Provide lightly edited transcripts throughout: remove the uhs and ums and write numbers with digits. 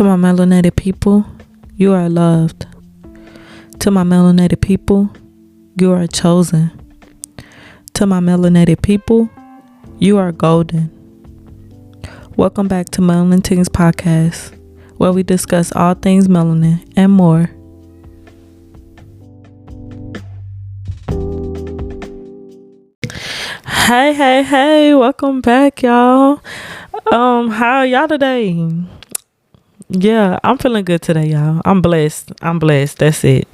To my melanated people, you are loved. To my melanated people, you are chosen. To my melanated people, you are golden. Welcome back to Melanin Things Podcast, where we discuss all things melanin and more. Hey, welcome back, y'all. How are y'all today? Yeah, I'm feeling good today, y'all. I'm blessed. That's it.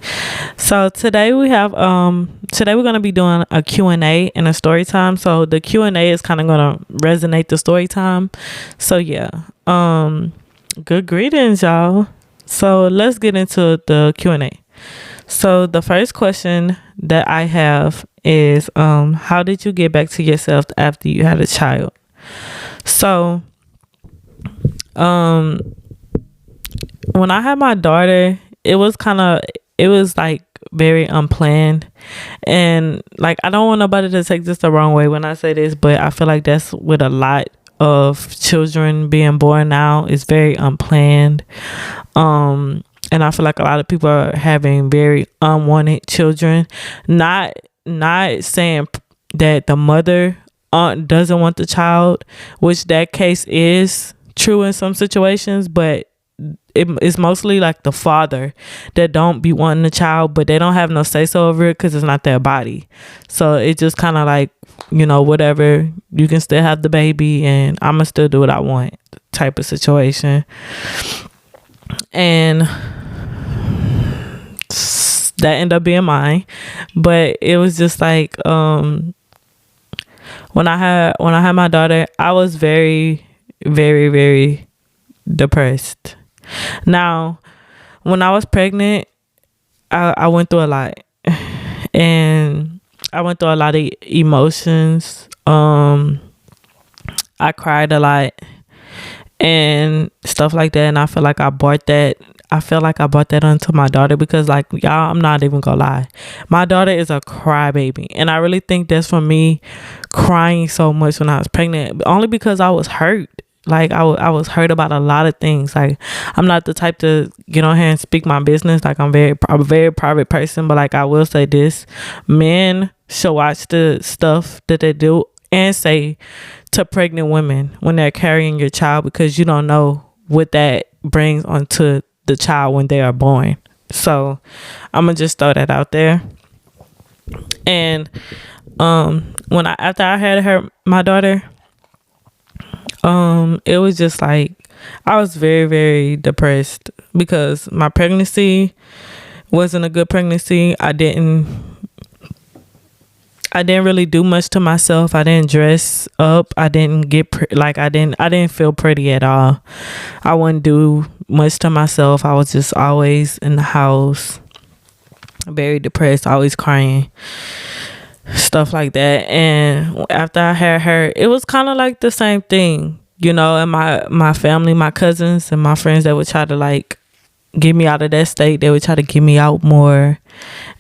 So today we're going to be doing a Q&A and a story time. So the Q&A is kind of going to resonate the story time. So yeah. Good greetings, y'all. So let's get into the Q&A. So the first question that I have is how did you get back to yourself after you had a child? So when I had my daughter, it was like very unplanned, and like I don't want nobody to take this the wrong way when I say this, but I feel like that's with a lot of children being born now. It's very unplanned, and I feel like a lot of people are having very unwanted children. Not saying that the mother doesn't want the child, which that case is true in some situations, but it's mostly like the father that don't be wanting the child, but they don't have no say so over it because it's not their body. So it just kind of like, whatever, you can still have the baby and I'm gonna still do what I want type of situation. And that ended up being mine, but it was just like when I had my daughter, I was very, very, very depressed. Now, when I was pregnant, I went through a lot, and I went through a lot of emotions. I cried a lot and stuff like that, and I feel like I brought that onto my daughter because, like, y'all, I'm not even gonna lie, my daughter is a crybaby, and I really think that's from me crying so much when I was pregnant, only because I was hurt. Like I was hurt about a lot of things. Like I'm not the type to get on here and speak my business. Like I'm a very private person, but like I will say this: men should watch the stuff that they do and say to pregnant women when they're carrying your child, because you don't know what that brings onto the child when they are born. So I'm gonna just throw that out there. And after I had my daughter, it was just like I was very, very depressed because my pregnancy wasn't a good pregnancy. I didn't really do much to myself. I didn't dress up. I didn't I didn't feel pretty at all. I wouldn't do much to myself. I was just always in the house, very depressed, always crying, stuff like that. And after I had her, it was kind of like the same thing, and my family, my cousins and my friends, that would try to like get me out of that state. They would try to get me out more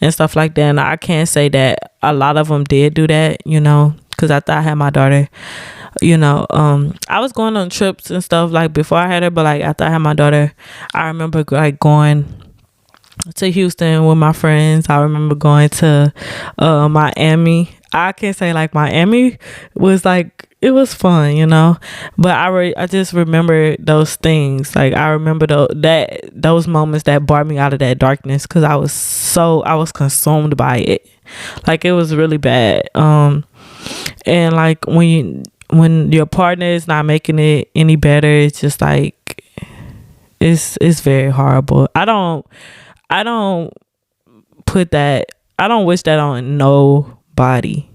and stuff like that. And I can't say that a lot of them did do that, because after I had my daughter, I was going on trips and stuff like before I had her, but like after I had my daughter, I remember like going to Houston with my friends. I remember going to Miami. I can say like Miami was like, it was fun, but I just remember those things. Like I remember those moments that brought me out of that darkness, because I was consumed by it. Like it was really bad. And like when your partner is not making it any better, it's just like it's very horrible. I don't wish that on nobody.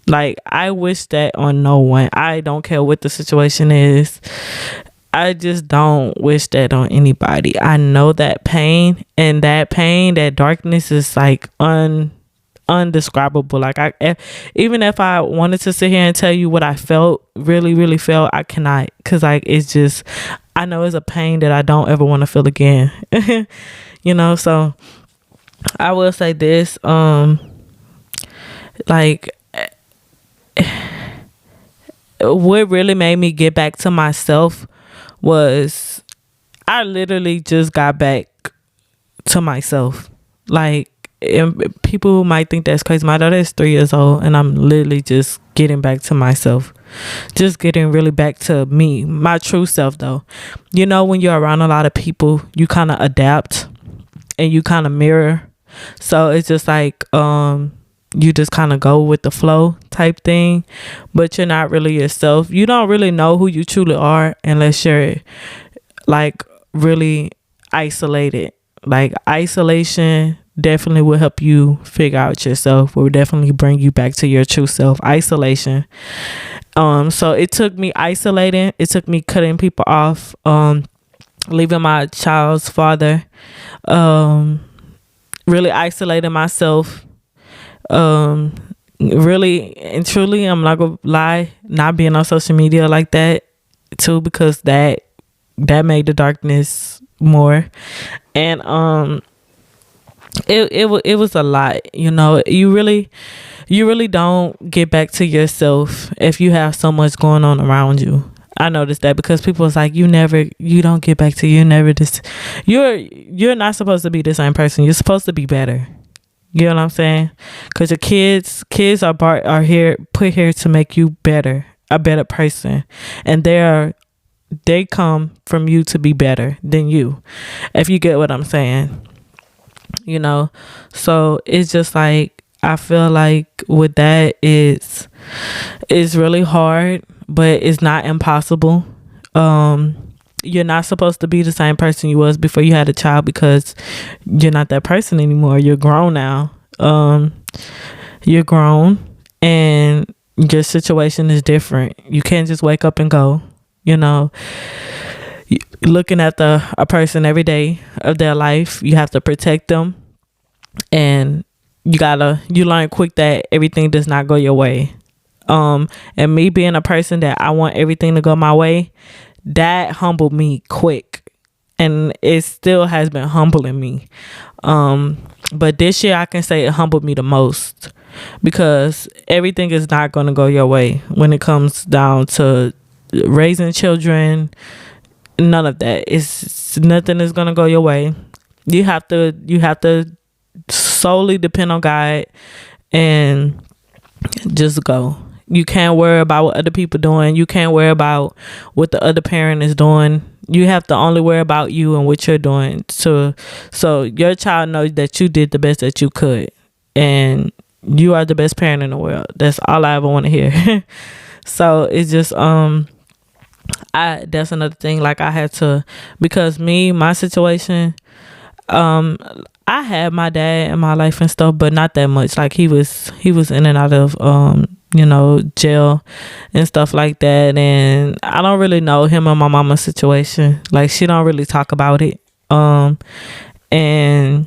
Like I wish that on no one. I don't care what the situation is. I just don't wish that on anybody. I know that pain, and that darkness is like undescribable. Like even if I wanted to sit here and tell you what I felt, really, really felt, I cannot, because like it's just, I know it's a pain that I don't ever want to feel again. So I will say this, like what really made me get back to myself was I literally just got back to myself. Like, and people might think that's crazy. My daughter is 3 years old, and I'm literally just getting back to myself, just getting really back to me, my true self. Though, you know, when you're around a lot of people, you kind of adapt and you kind of mirror. So it's just like you just kind of go with the flow type thing, but you're not really yourself. You don't really know who you truly are unless you're like really isolated. Like, isolation definitely will help you figure out yourself, will definitely bring you back to your true self. Isolation. So it took me isolating, it took me cutting people off, leaving my child's father, really isolating myself, really and truly, I'm not gonna lie, not being on social media like that too, because that made the darkness more. And it was a lot. You know, you really don't get back to yourself if you have so much going on around you. I noticed that, because people was like, you don't get back to, you never this, you're not supposed to be the same person. You're supposed to be better. You know what I'm saying? Because your kids are put here to make you better, a better person, and they come from you to be better than you, if you get what I'm saying. You know, so it's just like, I feel like with that, it's really hard, but it's not impossible. You're not supposed to be the same person you was before you had a child, because you're not that person anymore. You're grown now. You're grown, and your situation is different. You can't just wake up and go. You know, looking at a person every day of their life, you have to protect them, and you learn quick that everything does not go your way. And me being a person that I want everything to go my way, that humbled me quick, and it still has been humbling me. But this year I can say it humbled me the most, because everything is not going to go your way when it comes down to raising children. None of that. Nothing is going to go your way. You have to solely depend on God and just go. You can't worry about what other people doing. You can't worry about what the other parent is doing. You have to only worry about you and what you're doing. So your child knows that you did the best that you could, and you are the best parent in the world. That's all I ever want to hear. So it's just that's another thing. Like, I had to, because my situation, I had my dad in my life and stuff, but not that much. Like, he was in and out of jail and stuff like that, and I don't really know him and my mama's situation. Like, she don't really talk about it, and I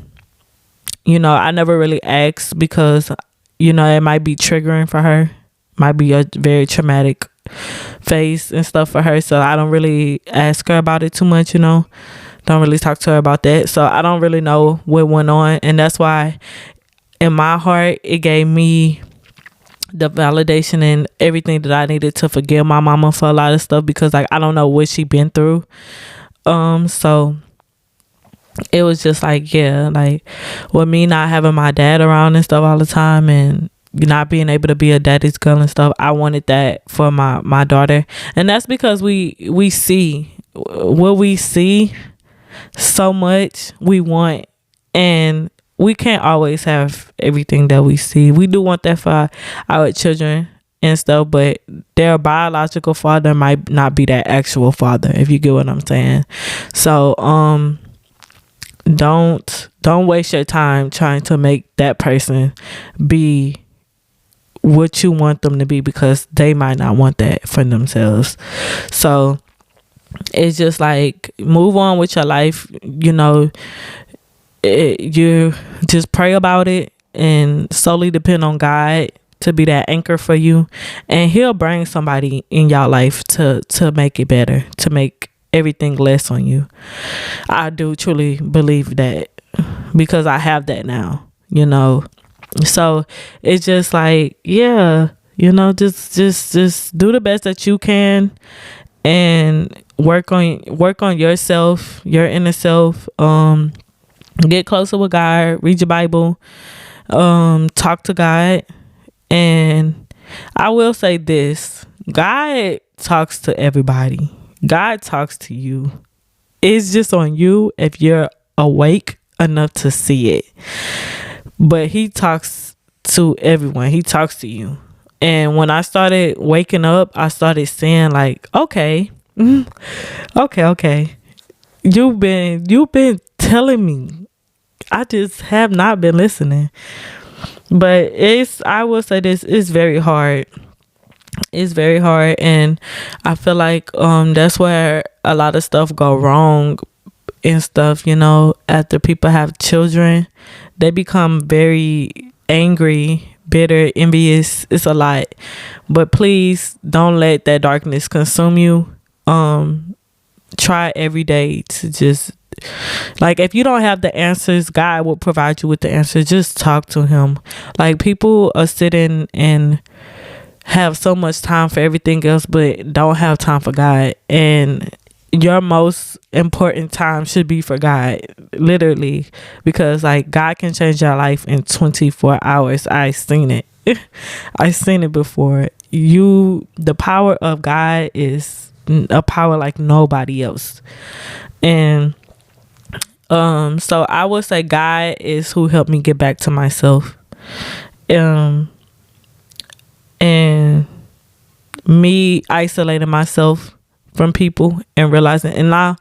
never really asked, because it might be triggering for her, might be a very traumatic phase and stuff for her. So I don't really ask her about it too much. Don't really talk to her about that. So I don't really know what went on, and that's why in my heart it gave me the validation and everything that I needed to forgive my mama for a lot of stuff, because like, I don't know what she been through. So it was just like, yeah, like, with me not having my dad around and stuff all the time, and not being able to be a daddy's girl and stuff, I wanted that for my daughter. And that's because we see what we see so much, we want, and we can't always have everything that we see. We do want that for our children and stuff, but their biological father might not be that actual father, if you get what I'm saying. So don't waste your time trying to make that person be what you want them to be, because they might not want that for themselves. So it's just like, move on with your life. You just pray about it and solely depend on God to be that anchor for you, and he'll bring somebody in your life to make it better, to make everything less on you. I do truly believe that, because I have that now. So it's just like, yeah, just do the best that you can, and work on yourself, your inner self. Get closer with God, read your Bible, talk to God. And I will say this: God talks to everybody. God talks to you. It's just on you if you're awake enough to see it. But he talks to everyone. He talks to you. And when I started waking up, I started saying like, okay, okay. You've been telling me. I just have not been listening. But I will say this, it's very hard. It's very hard, and I feel like that's where a lot of stuff go wrong and stuff, after people have children. They become very angry, bitter, envious. It's a lot. But please don't let that darkness consume you. Try every day to just, like, if you don't have the answers, God will provide you with the answers. Just talk to him. Like, people are sitting and have so much time for everything else but don't have time for God. And your most important time should be for God, literally, because like God can change your life in 24 hours. I seen it. I seen it before. The power of God is a power like nobody else. And so I would say God is who helped me get back to myself. And me isolating myself from people and realizing, and now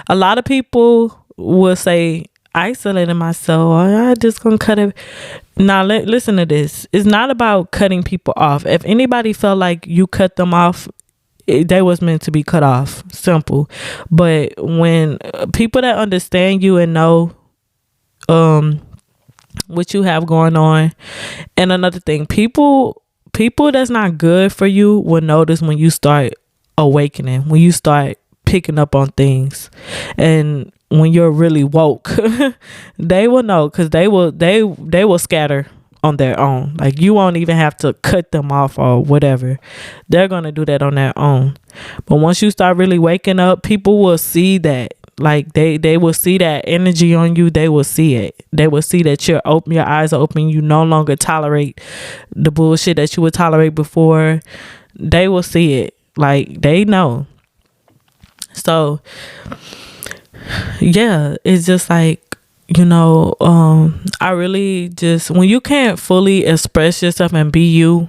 a lot of people will say isolating myself, I just gonna cut it. Now listen to this. It's not about cutting people off. If anybody felt like you cut them off, they was meant to be cut off. Simple. But when people that understand you and know what you have going on, and another thing, people that's not good for you will notice when you start awakening, when you start picking up on things, and when you're really woke. They will know, because they will scatter on their own. Like, you won't even have to cut them off or whatever. They're gonna do that on their own. But once you start really waking up, people will see that. Like, they will see that energy on you. They will see it. They will see that your eyes are open. You no longer tolerate the bullshit that you would tolerate before. They will see it. Like, they know. So yeah, it's just like, I really just, when you can't fully express yourself and be you,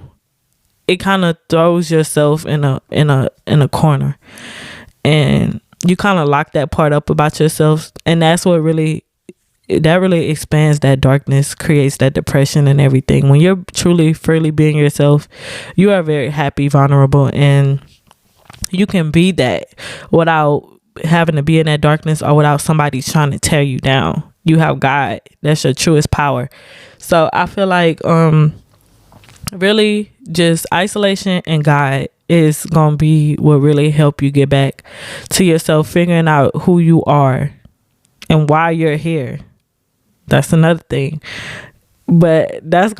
it kind of throws yourself in a corner, and you kind of lock that part up about yourself, and that's what really expands that darkness, creates that depression and everything. When you're truly freely being yourself, you are very happy, vulnerable, and you can be that without having to be in that darkness, or without somebody trying to tear you down. You have God. That's your truest power. So I feel like really just isolation and God is gonna be what really help you get back to yourself, figuring out who you are and why you're here. That's another thing. But that's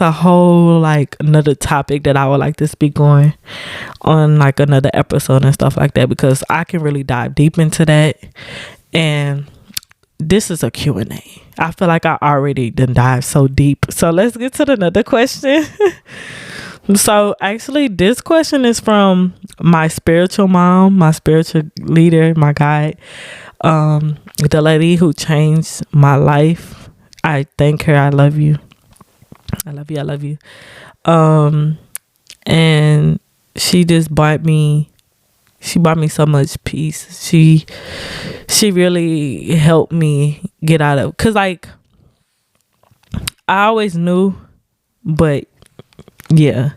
a whole like another topic that I would like to speak on like another episode and stuff like that, because I can really dive deep into that. And this is a Q&A. I feel like I already done dive so deep. So let's get to another question. So actually this question is from my spiritual mom, my spiritual leader, my guide, the lady who changed my life. I thank her. I love you. I love you. And she just bought me so much peace. She really helped me get out of, cause like I always knew, but yeah,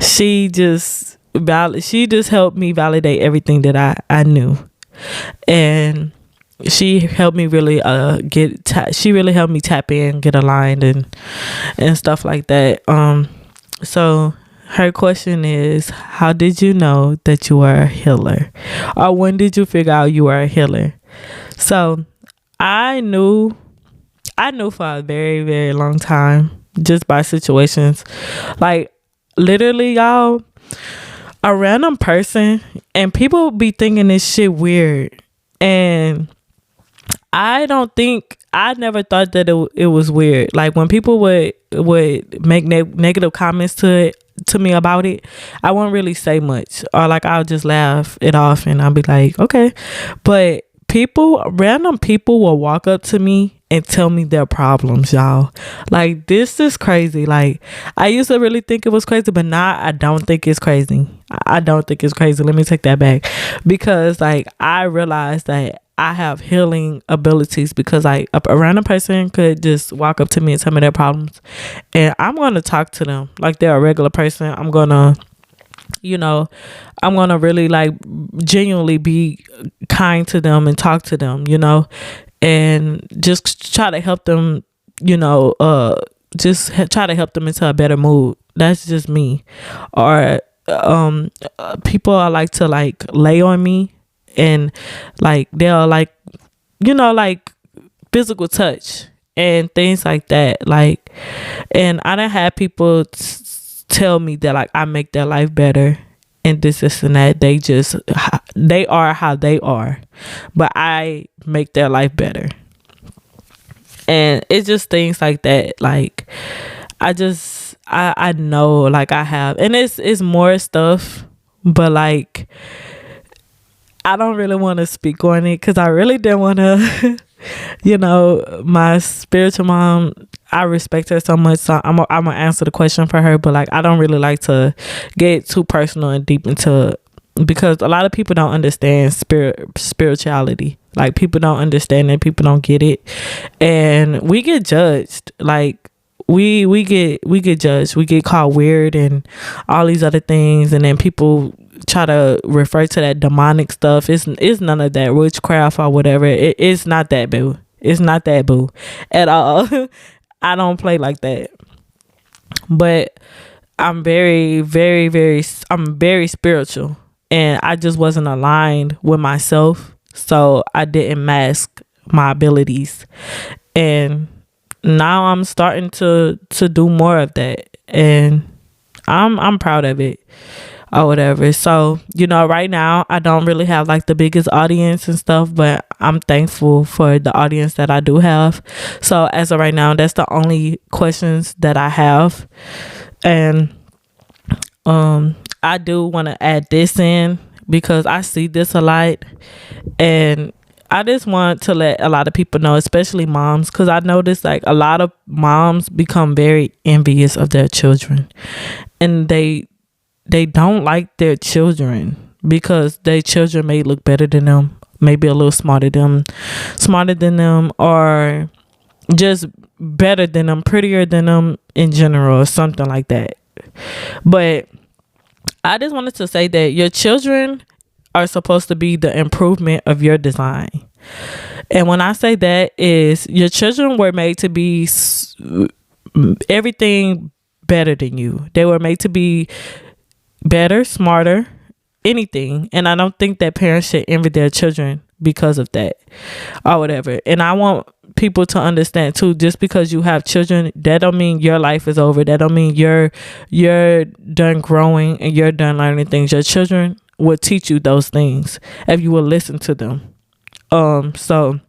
she just helped me validate everything that I knew. And she helped me really she really helped me tap in, get aligned, and stuff like that. So her question is, how did you know that you were a healer, or when did you figure out you were a healer? So I knew for a very, very long time, just by situations. Like, literally, y'all, a random person, and people be thinking this shit weird, and I never thought that it was weird. Like when people would make negative comments to me about it, I won't really say much, or like I'll just laugh it off and I'll be like, okay. But random people will walk up to me and tell me their problems, y'all. Like, this is crazy. Like, I used to really think it was crazy, but now I don't think it's crazy. I don't think it's crazy. Let me take that back, because like I realized that I have healing abilities, because like a random person could just walk up to me and tell me their problems, and I'm going to talk to them like they're a regular person. I'm going to, I'm going to really like genuinely be kind to them and talk to them, and just try to help them, try to help them into a better mood. That's just me. Or people are like to like lay on me, and like they'll like, like physical touch and things like that. Like, and I done had people tell me that like I make their life better, and this and that. They are how they are, but I make their life better. And it's just things like that. Like I know, like I have, and it's more stuff, but like I don't really want to speak on it, because I really didn't want to my spiritual mom, I respect her so much, so I'm gonna answer the question for her, but like I don't really like to get too personal and deep into, because a lot of people don't understand spirituality. Like, people don't understand it, people don't get it, and we get judged. Like we get judged, we get called weird and all these other things, and then people try to refer to that demonic stuff. It's none of that witchcraft or whatever. It's not that, boo. It's not that, boo, at all. I don't play like that. But I'm very, very, I'm very spiritual, and I just wasn't aligned with myself, so I didn't mask my abilities. And now I'm starting to do more of that, and I'm proud of it, or whatever. So, right now I don't really have like the biggest audience and stuff, but I'm thankful for the audience that I do have. So as of right now, that's the only questions that I have. And I do want to add this in, because I see this a lot, and I just want to let a lot of people know, especially moms, because I notice like a lot of moms become very envious of their children, and they don't like their children because their children may look better than them, maybe a little smarter than them, or just better than them, prettier than them in general, or something like that. But I just wanted to say that your children are supposed to be the improvement of your design. And when I say that, is your children were made to be everything better than you. They were made to be better, smarter, anything. And I don't think that parents should envy their children because of that, or whatever. And I want people to understand too, just because you have children, that don't mean your life is over. That don't mean you're done growing and you're done learning things. Your children will teach you those things if you will listen to them. So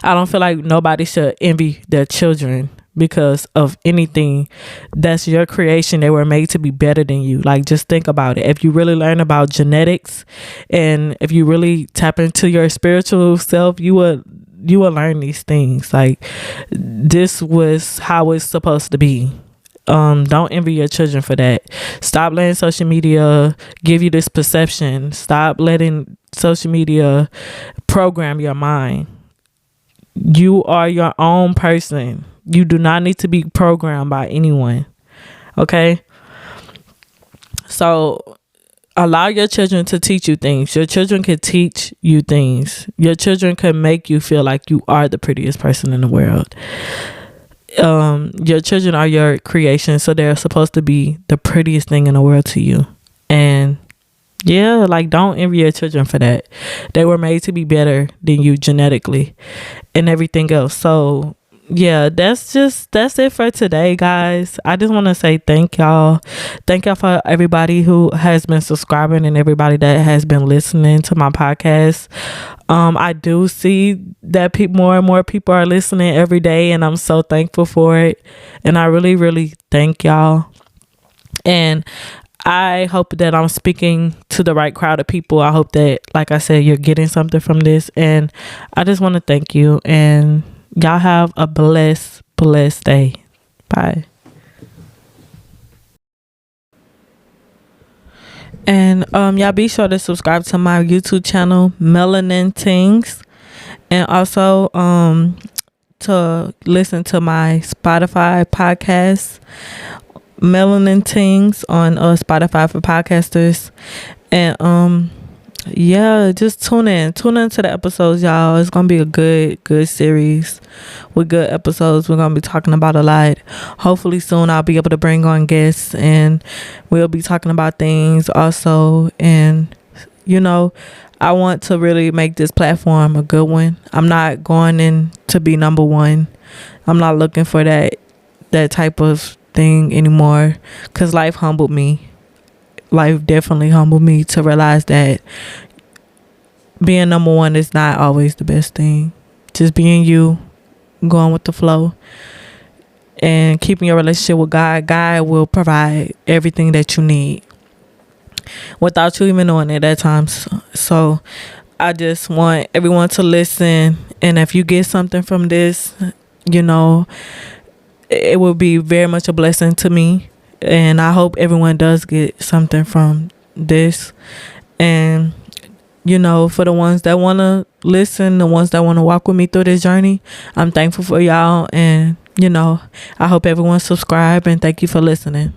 I don't feel like nobody should envy their children because of anything. That's your creation. They were made to be better than you. Like, just think about it. If you really learn about genetics, and if you really tap into your spiritual self, you will learn these things. Like, this was how it's supposed to be. Don't envy your children for that. Stop letting social media give you this perception. Stop letting social media program your mind. You are your own person. You do not need to be programmed by anyone. Okay? So allow your children to teach you things. Your children can teach you things. Your children can make you feel like you are the prettiest person in the world. Your children are your creation, so they're supposed to be the prettiest thing in the world to you. And yeah, like, don't envy your children for that. They were made to be better than you genetically and everything else. So yeah, that's it for today, guys. I just want to say thank y'all for everybody who has been subscribing and everybody that has been listening to my podcast. I do see that more and more people are listening every day, and I'm so thankful for it, and I really really thank y'all. And I hope that I'm speaking to the right crowd of people. I hope that, like I said, you're getting something from this. And I just want to thank you. And y'all have a blessed day. Bye. And y'all be sure to subscribe to my YouTube channel, Melanin Things. And also to listen to my Spotify podcast, Melanin Things, on Spotify for podcasters. And yeah, just tune into the episodes, y'all. It's gonna be a good series with good episodes. We're gonna be talking about a lot. Hopefully soon I'll be able to bring on guests, and we'll be talking about things also. And I want to really make this platform a good one. I'm not going in to be number one. I'm not looking for that type of thing anymore, because life humbled me. Life definitely humbled me to realize that being number one is not always the best thing. Just being you, going with the flow, and keeping your relationship with God. God will provide everything that you need without you even knowing it at times. So I just want everyone to listen, and if you get something from this, it will be very much a blessing to me. And I hope everyone does get something from this. And for the ones that want to listen, the ones that want to walk with me through this journey, I'm thankful for y'all. And I hope everyone subscribe, and thank you for listening.